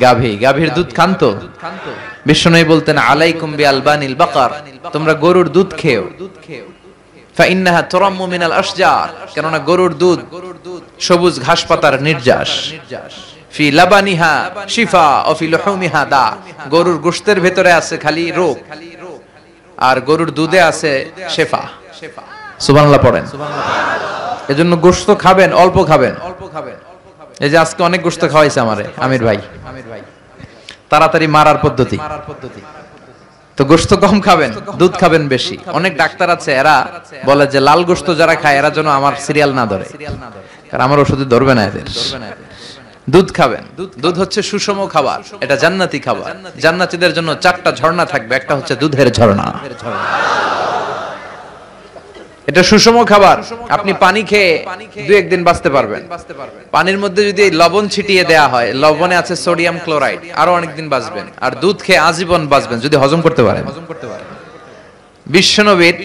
গাভীর দুধ খান তো? বিশ্বনবী বলতেন আলাইকুম বিআলবানিল বাকার, তোমরা গরুর দুধ খেও। ফাইন্নাহা তুরাম্মু মিনাল আশজার, কেননা গরুর দুধ সবুজ ঘাসপাতার নির্যাস। ফি লাবানিহা শিফা ও ফি লুহুমিহা দা, গরুর গোশতের ভেতরে আছে খালি রোগ, আর গরুর দুধে আছে শেফা। সুবহানাল্লাহ পড়েন। এজন্য গোশত খাবেন, অল্প খাবেন। এই যে আজকে অনেক গোশত খাওয়াইছে আমারে আমির ভাই, তাড়াতাড়ি মারার পদ্ধতি। তো গোশত কম খাবেন, দুধ খাবেন বেশি। অনেক ডাক্তার আছে এরা বলে যে লাল গোশত যারা খায় এরা যেন আমার সিরিয়াল না ধরে, কারণ আমার ওষুধে ধরবে না এদের। দুধ খাবেন, দুধ হচ্ছে সুষম খাবার, এটা জান্নাতি খাবার। জান্নাতীদের জন্য 4টা ঝর্ণা থাকবে, একটা হচ্ছে দুধের ঝর্ণা। এটা সুষম খাবার। আপনি পানি খেয়ে 2-1 দিন বাঁচতে পারবেন। পানির মধ্যে যদি লবণ ছিটিয়ে দেয়া হয়, লবণে আছে সোডিয়াম ক্লোরাইড, আরো অনেক দিন বাঁচবেন। আর দুধ খেয়ে আজীবন বাঁচবেন যদি হজম করতে পারেন। বিশ্বনবীর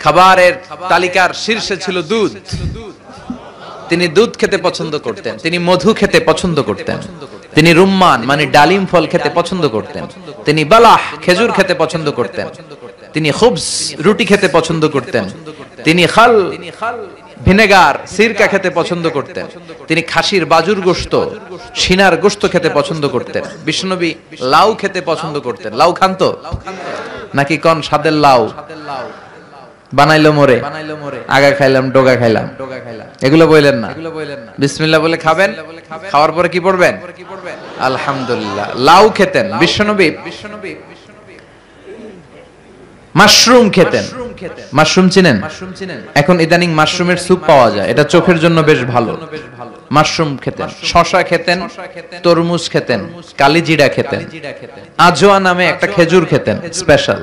খাবারের তালিকার শীর্ষে ছিল দুধ। তিনি দুধ খেতে পছন্দ করতেন, তিনি মধু খেতে পছন্দ করতেন, তিনি রুম্মান মানে ডালিম ফল খেতে পছন্দ করতেন, তিনি বালাহ খেজুর খেতে পছন্দ করতেন, তিনি খুবজ রুটি খেতে পছন্দ করতেন, তিনি খাল ভিনেগার সিরকা খেতে পছন্দ করতেন, তিনি খাসির বাজুর গোশত সিনার গোশত খেতে পছন্দ করতেন। বিশ্বনবী লাউ খেতে পছন্দ করতেন। লাউ খান তো নাকি কোন স্বাদের লাউ? বানাইলো মোরে, আগা খাইলাম ডোগা খাইলাম, এগুলো বললেন না। বিসমিল্লাহ বলে খাবেন, খাওয়ার পরে কি পড়বেন? আলহামদুলিল্লাহ। লাউ খেতেন বিশ্বনবী। মাশরুম খেতেন। মাশরুম চিনেন? এখন ইদানিং মাশরুমের স্যুপ পাওয়া যায়, এটা চোখের জন্য বেশ ভালো। মাশরুম খেতেন, শশা খেতেন, তরমুজ খেতেন, কালিজিরা খেতেন, আজোয়া নামে একটা খেজুর খেতেন স্পেশাল।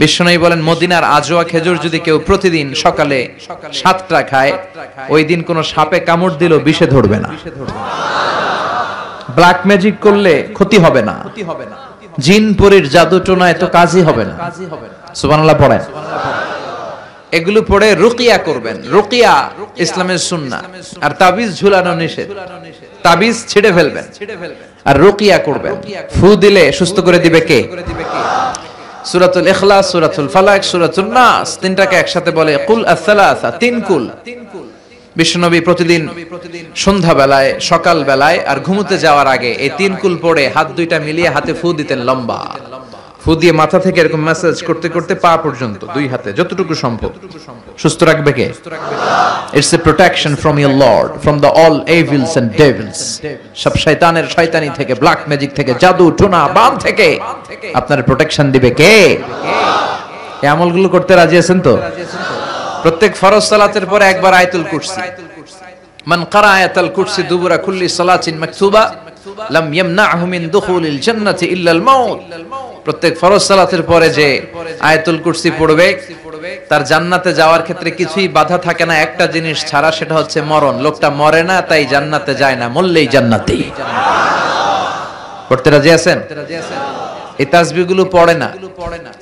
বিশ্বনবী বলেন মদিনার আজোয়া খেজুর যদি কেউ প্রতিদিন সকালে 7টা খায়, ওই দিন কোনো সাপে কামড় দিলেও বিষে ধরবে না, ব্ল্যাক ম্যাজিক করলে ক্ষতি হবে না, জিন পরীর জাদু টোনায় তো কাজই হবে না। সুবহানাল্লাহ পড়েন। এগুলো পড়ে রুকিয়া করবেন। রুকিয়া ইসলামের সুন্নাহ। আর তাবিজ ঝুলানো নিষেধ, তাবিজ ছিঁড়ে ফেলবেন আর রুকিয়া করবেন। ফু দিলে সুস্থ করে দিবে কে? সূরাতুল ইখলাস, সূরাতুল ফালাক, সূরাতুন নাস, তিনটাকে একসাথে বলে কুল আস-সালাসা, 3 কুল। বিশ্বনবী প্রতিদিন সন্ধ্যা বেলায়, সকাল বেলায় আর ঘুমোতে যাওয়ার আগে এই 3 কুল পড়ে হাত দুইটা মিলিয়ে হাতে ফু দিতেন। লম্বা ফু দিয়ে মাথা থেকে এরকম ম্যাসাজ করতে করতে পা পর্যন্ত 2 হাতে যতটুকু সম্ভব সুস্থ রাখবে কে? It's a protection from your lord, from the all evils and devils. সব শয়তানের শয়তানি থেকে, ব্ল্যাক ম্যাজিক থেকে, জাদু টোনা বান থেকে আপনার প্রোটেকশন দিবে কে? এই আমলগুলো করতে রাজি আছেন তো? প্রত্যেক ফরজ সালাতের পরে একবার আয়াতুল কুরসি। মান ক্বারা আয়াতুল কুরসি দুবুরা কুল্লি সালাতিন মাকতুবা লাম ইয়ামনাহু মিন দুখুলিল জান্নাতি ইল্লাল মাউত। প্রত্যেক ফরজ সালাতের পরে যে আয়াতুল কুরসি পড়বে তার জান্নাতে যাওয়ার ক্ষেত্রে কিছুই বাধা থাকে না, একটা জিনিস ছাড়া, সেটা হচ্ছে মরণ। লোকটা মরে না তাই জান্নাতে যায় না, মরলেই জান্নাতি। পড়তে রাজি আছেন? এই তাসবিহগুলো পড়ে না,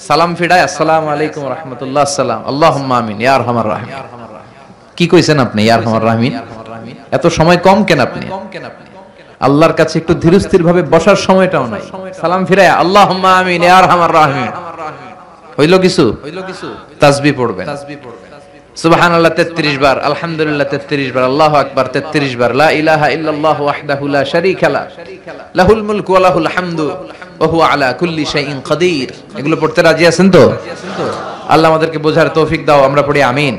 সালাম ফিরায় আসসালামু আলাইকুম ওয়া রাহমাতুল্লাহ, আসসালাম, আল্লাহুম্মা আমিন ইয়া আরহামার রাহিম। কি কইছেন আপনি ইয়া আরহামার রাহিমিন? এত সময় কম কেন আপনি? আল্লাহর কাছে একটু ধীরস্থির ভাবে বসার সময়টাও নাই। সালাম ফিরায় আল্লাহুম্মা আমিন ইয়া আরহামার রাহিমিন হইলো কিছু? তাসবিহ পড়বেন। সুবহানাল্লাহ 33 বার, আলহামদুলিল্লাহ 33 বার, আল্লাহু আকবার 33 বার, লা ইলাহা ইল্লাল্লাহু ওয়াহদাহু লা শারীকা লা, লাহুল মুলকু ওয়া লাহুল হামদু ওয়া হুয়া আলা কুল্লি শাইইন কাদির। এগুলো পড়তে রাজি আছেন তো? আল্লাহ আমাদেরকে বোঝার তৌফিক দাও, আমরা পড়ি আমিন।